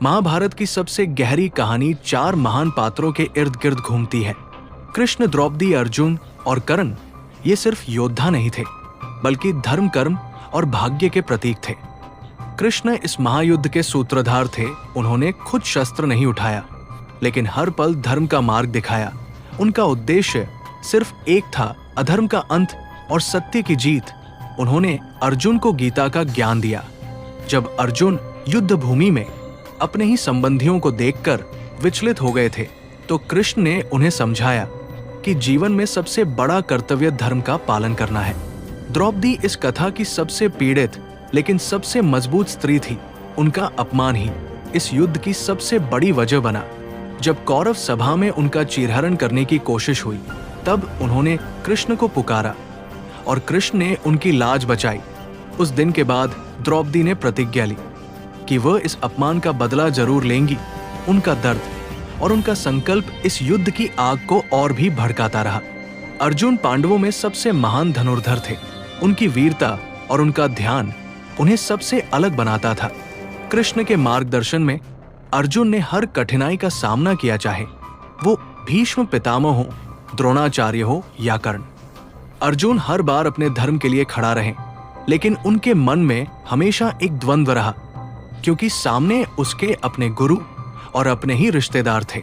महाभारत की सबसे गहरी कहानी चार महान पात्रों के इर्द गिर्द घूमती है। कृष्ण, द्रौपदी, अर्जुन और कर्ण ये सिर्फ योद्धा नहीं थे, बल्कि धर्म, कर्म और भाग्य के प्रतीक थे। कृष्ण इस महायुद्ध के सूत्रधार थे। उन्होंने खुद शस्त्र नहीं उठाया, लेकिन हर पल धर्म का मार्ग दिखाया। उनका उद्देश्य सिर्फ एक था, अधर्म का अंत और सत्य की जीत। उन्होंने अर्जुन को गीता का ज्ञान दिया। जब अर्जुन युद्ध भूमि में अपने ही संबंधियों को देखकर विचलित हो गए थे, तो कृष्ण ने उन्हें समझाया कि जीवन में सबसे बड़ा कर्तव्य धर्म का पालन करना है। द्रौपदी इस कथा की सबसे पीड़ित लेकिन सबसे मजबूत स्त्री थी। उनका अपमान ही इस युद्ध की सबसे बड़ी वजह बना। जब कौरव सभा में उनका चीरहरण करने की कोशिश हुई, तब उन्होंने कृष्ण को पुकारा और कृष्ण ने उनकी लाज बचाई। उस दिन के बाद द्रौपदी ने प्रतिज्ञा ली कि वह इस अपमान का बदला जरूर लेंगी। उनका दर्द और उनका संकल्प इस युद्ध की आग को और भी भड़काता रहा। अर्जुन पांडवों में सबसे महान धनुर्धर थे। उनकी वीरता और उनका ध्यान उन्हें सबसे अलग बनाता था। कृष्ण के मार्गदर्शन में अर्जुन ने हर कठिनाई का सामना किया, चाहे वो भीष्म पितामह हो, द्रोणाचार्य हो या कर्ण। अर्जुन हर बार अपने धर्म के लिए खड़ा रहे, लेकिन उनके मन में हमेशा एक द्वंद्व रहा, क्योंकि सामने उसके अपने गुरु और अपने ही रिश्तेदार थे।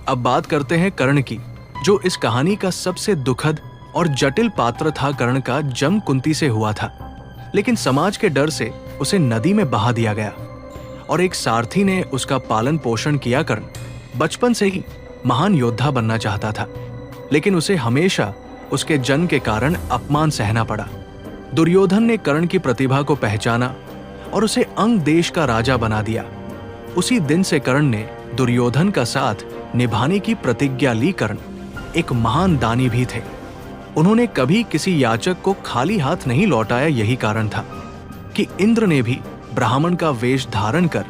अब बात करते हैं कर्ण की, जो इस कहानी का सबसे दुखद और जटिल पात्र था। कर्ण का जन्म कुंती से हुआ था, लेकिन समाज के डर से उसे नदी में बहा दिया गया और एक सारथी ने उसका पालन पोषण किया। कर्ण बचपन से ही महान योद्धा बनना चाहता था, लेकिन उसे हमेशा उसके जन्म के कारण अपमान सहना पड़ा। दुर्योधन ने कर्ण की प्रतिभा को पहचाना और उसे अंग देश का राजा बना दिया। उसी दिन से कर्ण ने दुर्योधन का साथ निभाने की प्रतिज्ञा ली। कर्ण एक महान दानी भी थे। उन्होंने कभी किसी याचक को खाली हाथ नहीं लौटाया। यही कारण था कि इंद्र ने भी ब्राह्मण का वेश धारण कर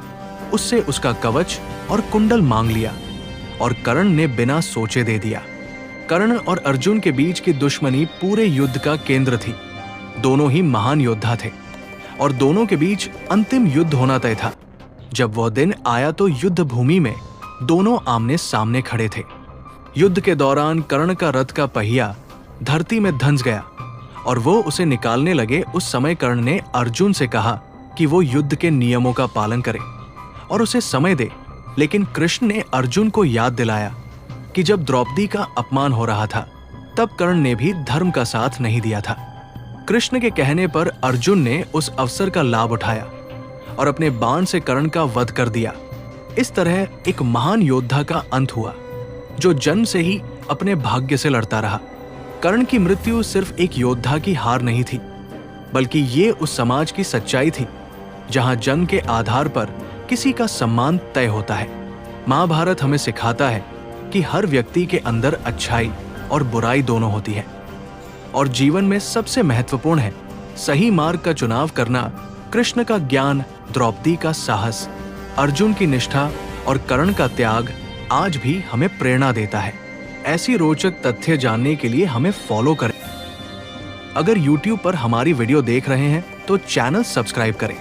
उससे उसका कवच और कुंडल मांग लिया और कर्ण ने बिना सोचे दे दिया। कर्ण और अर्जुन के बीच की दुश्मनी पूरे युद्ध का केंद्र थी। दोनों ही महान योद्धा थे और दोनों के बीच अंतिम युद्ध होना तय था। जब वह दिन आया तो युद्ध भूमि में दोनों आमने सामने खड़े थे। युद्ध के दौरान कर्ण का रथ का पहिया धरती में धंस गया और वो उसे निकालने लगे। उस समय कर्ण ने अर्जुन से कहा कि वो युद्ध के नियमों का पालन करे और उसे समय दे, लेकिन कृष्ण ने अर्जुन को याद दिलाया कि जब द्रौपदी का अपमान हो रहा था, तब कर्ण ने भी धर्म का साथ नहीं दिया था। कृष्ण के कहने पर अर्जुन ने उस अवसर का लाभ उठाया और अपने बाण से कर्ण का वध कर दिया। इस तरह एक महान योद्धा का अंत हुआ, जो जन्म से ही अपने भाग्य से लड़ता रहा। कर्ण की मृत्यु सिर्फ एक योद्धा की हार नहीं थी, बल्कि ये उस समाज की सच्चाई थी जहां जन्म के आधार पर किसी का सम्मान तय होता है। महाभारत हमें सिखाता है कि हर व्यक्ति के अंदर अच्छाई और बुराई दोनों होती है और जीवन में सबसे महत्वपूर्ण है सही मार्ग का चुनाव करना। कृष्ण का ज्ञान, द्रौपदी का साहस, अर्जुन की निष्ठा और कर्ण का त्याग आज भी हमें प्रेरणा देता है। ऐसी रोचक तथ्य जानने के लिए हमें फॉलो करें। अगर YouTube पर हमारी वीडियो देख रहे हैं तो चैनल सब्सक्राइब करें